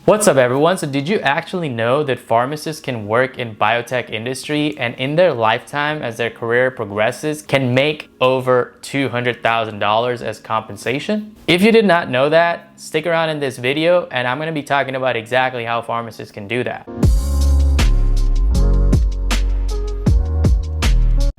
What's up everyone? So did you actually know that pharmacists can work in biotech industry and in their lifetime as their career progresses can make over $200,000 as compensation? If you did not know that, stick around in this video and I'm going to be talking about exactly how pharmacists can do that.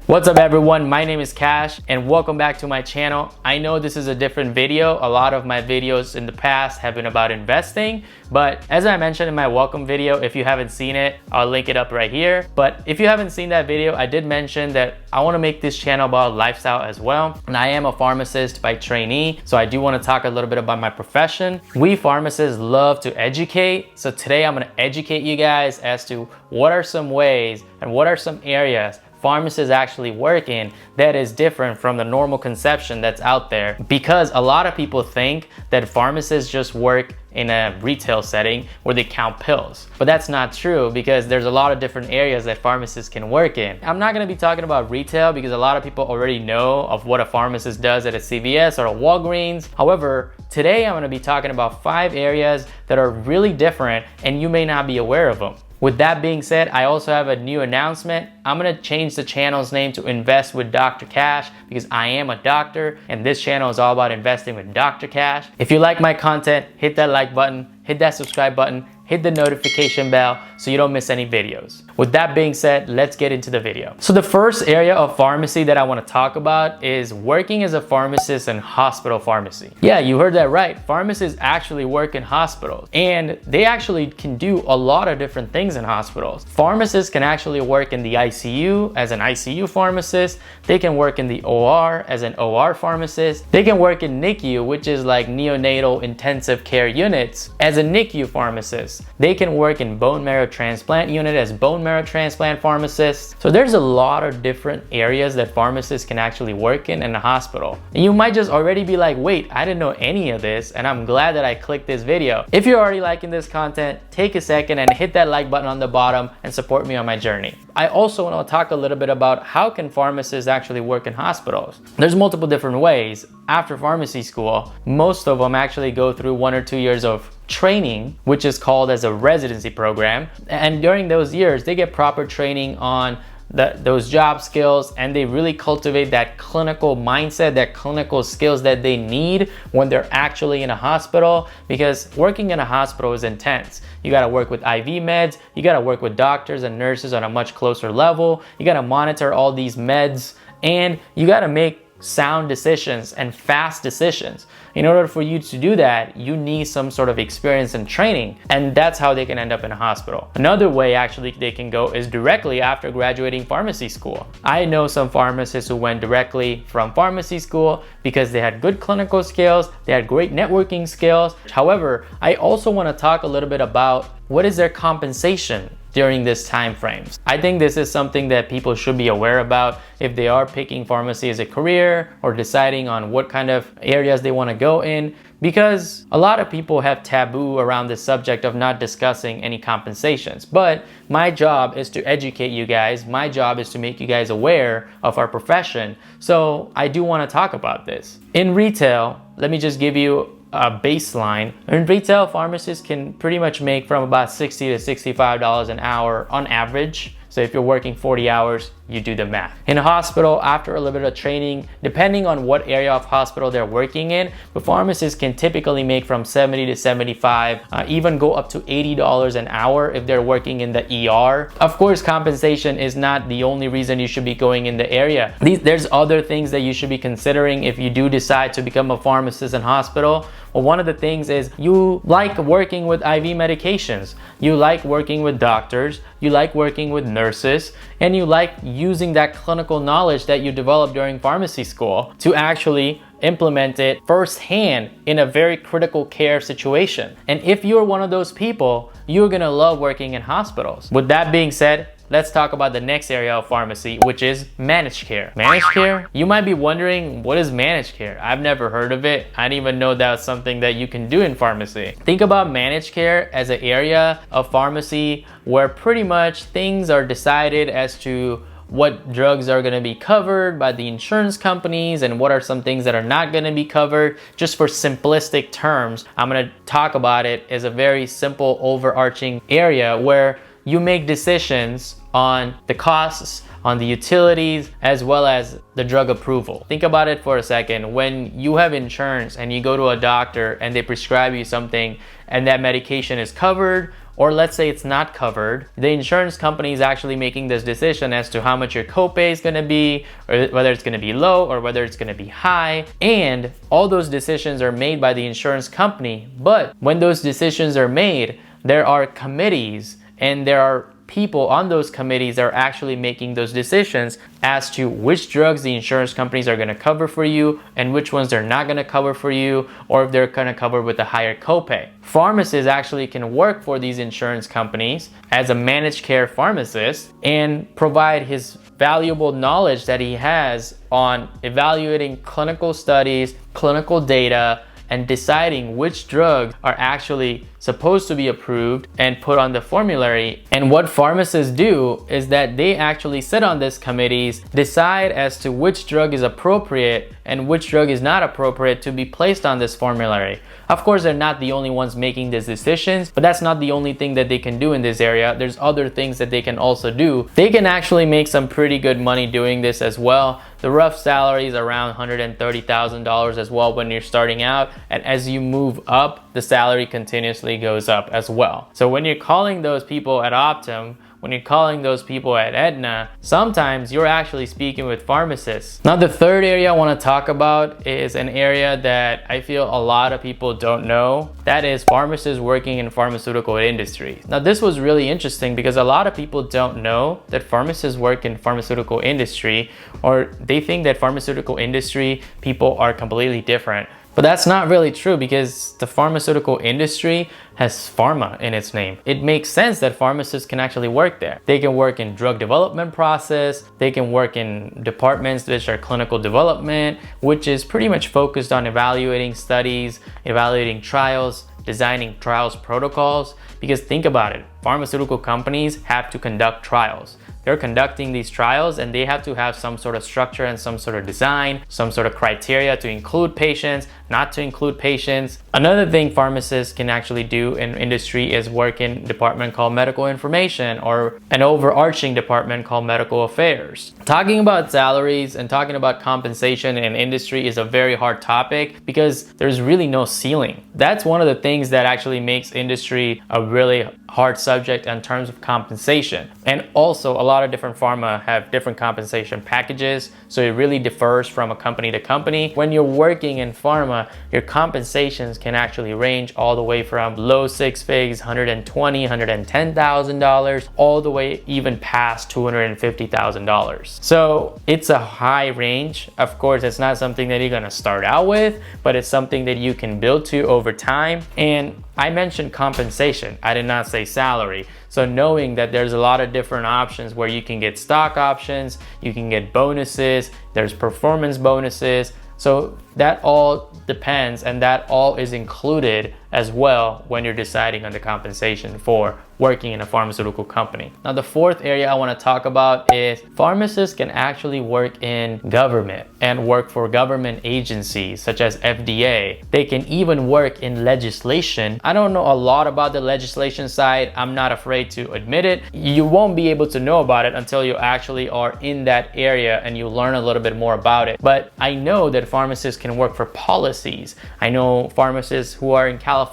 What's up everyone, my name is Cash and welcome back to my channel. I know this is a different video. A lot of my videos in the past have been about investing, but as I mentioned in my welcome video, if you haven't seen it, I'll link it up right here. But if you haven't seen that video, I did mention that I want to make this channel about lifestyle as well. And I am a pharmacist by trainee, so I do want to talk a little bit about my profession. We pharmacists love to educate, so today I'm going to educate you guys as to what are some ways and what are some areas pharmacists actually work in that is different from the normal conception that's out there, because a lot of people think that pharmacists just work in a retail setting where they count pills, but that's not true because there's a lot of different areas that pharmacists can work in. I'm not going to be talking about retail because a lot of people already know of what a pharmacist does at a CVS or a Walgreens. However, today I'm going to be talking about 5 areas that are really different and you may not be aware of them. With that being said, I also have a new announcement. I'm gonna change the channel's name to Invest with Dr. Cash because I am a doctor and this channel is all about investing with Dr. Cash. If you like my content, hit that like button, hit that subscribe button, hit the notification bell so you don't miss any videos. With that being said, let's get into the video. So the first area of pharmacy that I want to talk about is working as a pharmacist in hospital pharmacy. Yeah, you heard that right. Pharmacists actually work in hospitals and they actually can do a lot of different things in hospitals. Pharmacists can actually work in the ICU as an ICU pharmacist. They can work in the OR as an OR pharmacist. They can work in NICU, which is like neonatal intensive care units, as a NICU pharmacist. They can work in bone marrow transplant unit as bone marrow transplant pharmacists. So there's a lot of different areas that pharmacists can actually work in a hospital. And you might just already be like, wait, I didn't know any of this, and I'm glad that I clicked this video. If you're already liking this content, take a second and hit that like button on the bottom and support me on my journey. I also want to talk a little bit about how can pharmacists actually work in hospitals. There's multiple different ways. After pharmacy school, most of them actually go through 1 or 2 years of training, which is called as a residency program. And during those years, they get proper training on those job skills, and they really cultivate that clinical mindset, that clinical skills that they need when they're actually in a hospital, because working in a hospital is intense. You got to work with IV meds, you got to work with doctors and nurses on a much closer level, you got to monitor all these meds, and you got to make sound decisions and fast decisions. In order for you to do that, you need some sort of experience and training, and that's how they can end up in a hospital. Another way actually they can go is directly after graduating pharmacy school. I know some pharmacists who went directly from pharmacy school because they had good clinical skills, they had great networking skills. However, I also want to talk a little bit about what is their compensation during this time frames. I think this is something that people should be aware about if they are picking pharmacy as a career or deciding on what kind of areas they want to go in, because a lot of people have taboo around the subject of not discussing any compensations. But my job is to educate you guys. My job is to make you guys aware of our profession. So I do want to talk about this. In retail, let me just give you a baseline. In retail, pharmacists can pretty much make from about $60 to $65 an hour on average. So if you're working 40 hours, you do the math. In a hospital, after a little bit of training, depending on what area of hospital they're working in, the pharmacists can typically make from 70 to 75, even go up to $80 an hour if they're working in the ER. Of course, compensation is not the only reason you should be going in the area. There's other things that you should be considering if you do decide to become a pharmacist in hospital. Well, one of the things is you like working with IV medications, you like working with doctors, you like working with nurses, and you like using that clinical knowledge that you developed during pharmacy school to actually implement it firsthand in a very critical care situation. And if you're one of those people, you're gonna love working in hospitals. With that being said, let's talk about the next area of pharmacy, which is managed care. Managed care? You might be wondering, what is managed care? I've never heard of it. I didn't even know that was something that you can do in pharmacy. Think about managed care as an area of pharmacy where pretty much things are decided as to what drugs are going to be covered by the insurance companies and what are some things that are not going to be covered. Just for simplistic terms, I'm going to talk about it as a very simple overarching area where you make decisions on the costs, on the utilities, as well as the drug approval. Think about it for a second. When you have insurance and you go to a doctor and they prescribe you something and that medication is covered, or let's say it's not covered, the insurance company is actually making this decision as to how much your copay is gonna be, or whether it's gonna be low or whether it's gonna be high. And all those decisions are made by the insurance company. But when those decisions are made, there are committees and there are people on those committees that are actually making those decisions as to which drugs the insurance companies are going to cover for you and which ones they're not going to cover for you, or if they're going to cover with a higher copay. Pharmacists actually can work for these insurance companies as a managed care pharmacist and provide his valuable knowledge that he has on evaluating clinical studies, clinical data, and deciding which drugs are actually supposed to be approved and put on the formulary. And what pharmacists do is that they actually sit on these committees, decide as to which drug is appropriate and which drug is not appropriate to be placed on this formulary. Of course, they're not the only ones making these decisions, but that's not the only thing that they can do in this area. There's other things that they can also do. They can actually make some pretty good money doing this as well. The rough salary is around $130,000 as well when you're starting out, and as you move up, the salary continuously goes up as well. So when you're calling those people at Optum, when you're calling those people at Aetna, sometimes you're actually speaking with pharmacists. Now, the third area I want to talk about is an area that I feel a lot of people don't know. That is pharmacists working in pharmaceutical industry. Now, this was really interesting because a lot of people don't know that pharmacists work in pharmaceutical industry, or they think that pharmaceutical industry people are completely different. But that's not really true because the pharmaceutical industry has pharma in its name. It makes sense that pharmacists can actually work there. They can work in drug development process, they can work in departments which are clinical development, which is pretty much focused on evaluating studies, evaluating trials, designing trials protocols. Because think about it, pharmaceutical companies have to conduct trials. They're conducting these trials and they have to have some sort of structure and some sort of design, some sort of criteria to include patients, not to include patients. Another thing pharmacists can actually do in industry is work in a department called medical information, or an overarching department called medical affairs. Talking about salaries and talking about compensation in industry is a very hard topic because there's really no ceiling. That's one of the things that actually makes industry a really hard subject in terms of compensation. And also a lot of different pharma have different compensation packages, so it really differs from a company to company. When you're working in pharma, your compensations can actually range all the way from low six figures, $120,000, $110,000, all the way even past $250,000. So it's a high range. Of course, it's not something that you're gonna start out with, but it's something that you can build to over time. And I mentioned compensation, I did not say salary. So knowing that there's a lot of different options where you can get stock options, you can get bonuses, there's performance bonuses. So that all depends, and that all is included as well when you're deciding on the compensation for working in a pharmaceutical company. Now, the fourth area I want to talk about is pharmacists can actually work in government and work for government agencies such as FDA. They can even work in legislation. I don't know a lot about the legislation side. I'm not afraid to admit it. You won't be able to know about it until you actually are in that area and you learn a little bit more about it. But I know that pharmacists can work for policies. I know pharmacists who are in California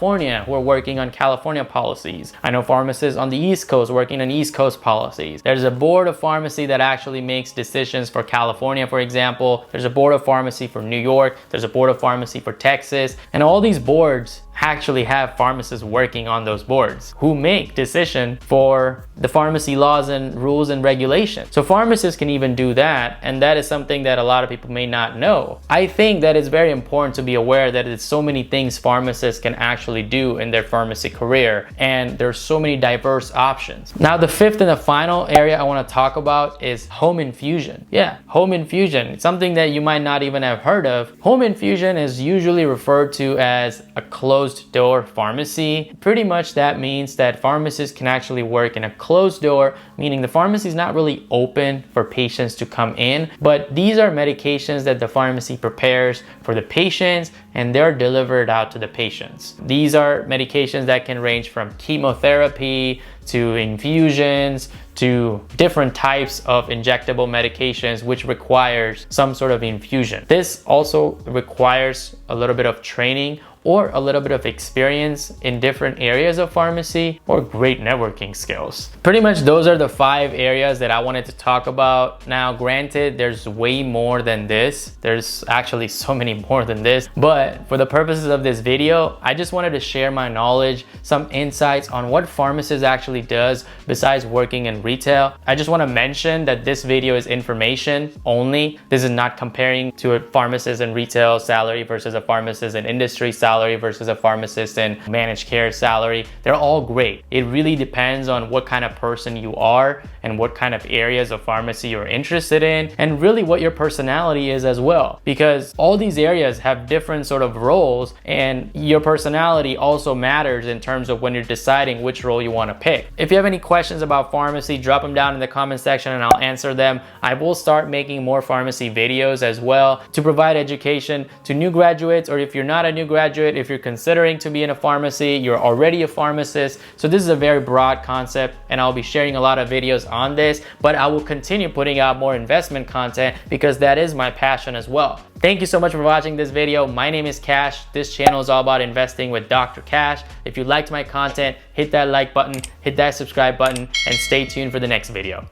who are working on California policies. I know pharmacists on the East Coast working on East Coast policies. There's a board of pharmacy that actually makes decisions for California, for example. There's a board of pharmacy for New York. There's a board of pharmacy for Texas. And all these boards actually have pharmacists working on those boards who make decision for the pharmacy laws and rules and regulations. So pharmacists can even do that, and that is something that a lot of people may not know. I think that it's very important to be aware that there's so many things pharmacists can actually do in their pharmacy career, and there's so many diverse options. Now, the fifth and the final area I want to talk about is home infusion. Yeah, home infusion. It's something that you might not even have heard of. Home infusion is usually referred to as a closed closed door pharmacy. Pretty much that means that pharmacists can actually work in a closed door, meaning the pharmacy is not really open for patients to come in, but these are medications that the pharmacy prepares for the patients and they're delivered out to the patients. These are medications that can range from chemotherapy to infusions to different types of injectable medications which requires some sort of infusion. This also requires a little bit of training or a little bit of experience in different areas of pharmacy or great networking skills. Pretty much those are the 5 areas that I wanted to talk about. Now, granted, there's way more than this. There's actually so many more than this, but for the purposes of this video, I just wanted to share my knowledge, some insights on what pharmacist actually does besides working in retail. I just want to mention that this video is information only. This is not comparing to a pharmacist in retail salary versus a pharmacist in industry salary versus a pharmacist in managed care salary. They're all great. It really depends on what kind of person you are and what kind of areas of pharmacy you're interested in, and really what your personality is as well, because all these areas have different sort of roles and your personality also matters in terms of when you're deciding which role you want to pick. If you have any questions about pharmacy, drop them down in the comment section and I'll answer them. I will start making more pharmacy videos as well to provide education to new graduates, or if you're not a new graduate, if you're considering to be in a pharmacy, you're already a pharmacist. So this is a very broad concept and I'll be sharing a lot of videos on this, but I will continue putting out more investment content because that is my passion as well. Thank you so much for watching this video. My name is Cash. This channel is all about investing with Dr. Cash. If you liked my content, hit that like button, hit that subscribe button, and stay tuned for the next video.